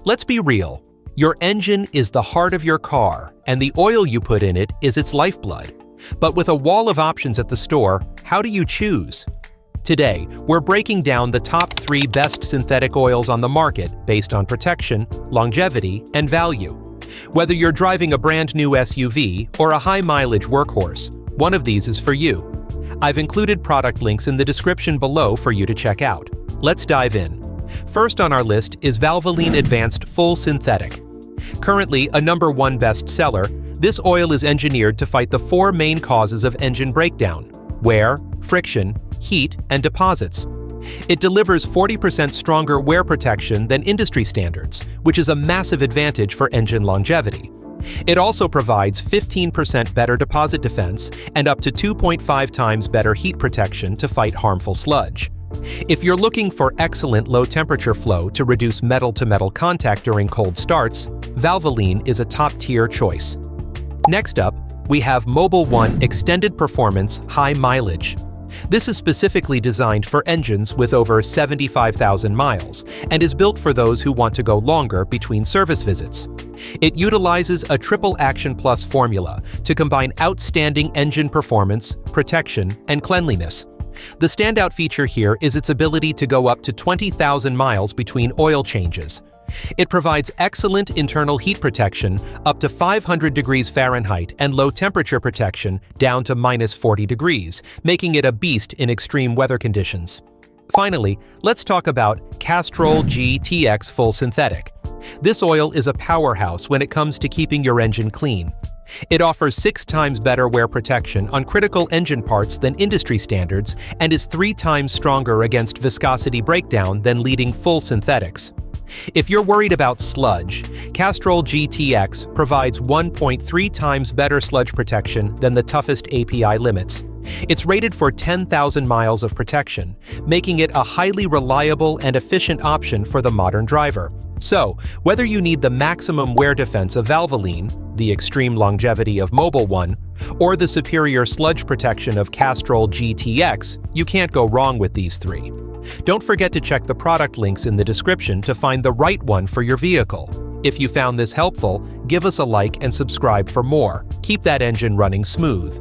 Let's be real. Your engine is the heart of your car, and the oil you put in it is its lifeblood. But with a wall of options at the store, how do you choose? Today, we're breaking down the top 3 best synthetic oils on the market based on protection, longevity, and value. Whether you're driving a brand new SUV or a high-mileage workhorse, one of these is for you. I've included product links in the description below for you to check out. Let's dive in. First on our list is Valvoline Advanced Full Synthetic. Currently a #1 bestseller, this oil is engineered to fight the 4 main causes of engine breakdown: wear, friction, heat, and deposits. It delivers 40% stronger wear protection than industry standards, which is a massive advantage for engine longevity. It also provides 15% better deposit defense and up to 2.5 times better heat protection to fight harmful sludge. If you're looking for excellent low-temperature flow to reduce metal-to-metal contact during cold starts, Valvoline is a top-tier choice. Next up, we have Mobil 1 Extended Performance High Mileage. This is specifically designed for engines with over 75,000 miles and is built for those who want to go longer between service visits. It utilizes a triple Action Plus formula to combine outstanding engine performance, protection, and cleanliness. The standout feature here is its ability to go up to 20,000 miles between oil changes. It provides excellent internal heat protection up to 500 degrees Fahrenheit and low temperature protection down to -40 degrees, making it a beast in extreme weather conditions. Finally, let's talk about Castrol GTX Full Synthetic. This oil is a powerhouse when it comes to keeping your engine clean. It offers 6 times better wear protection on critical engine parts than industry standards and is 3 times stronger against viscosity breakdown than leading full synthetics. If you're worried about sludge, Castrol GTX provides 1.3 times better sludge protection than the toughest API limits. It's rated for 10,000 miles of protection, making it a highly reliable and efficient option for the modern driver. So, whether you need the maximum wear defense of Valvoline, the extreme longevity of Mobil 1, or the superior sludge protection of Castrol GTX, you can't go wrong with these 3. Don't forget to check the product links in the description to find the right one for your vehicle. If you found this helpful, give us a like and subscribe for more. Keep that engine running smooth.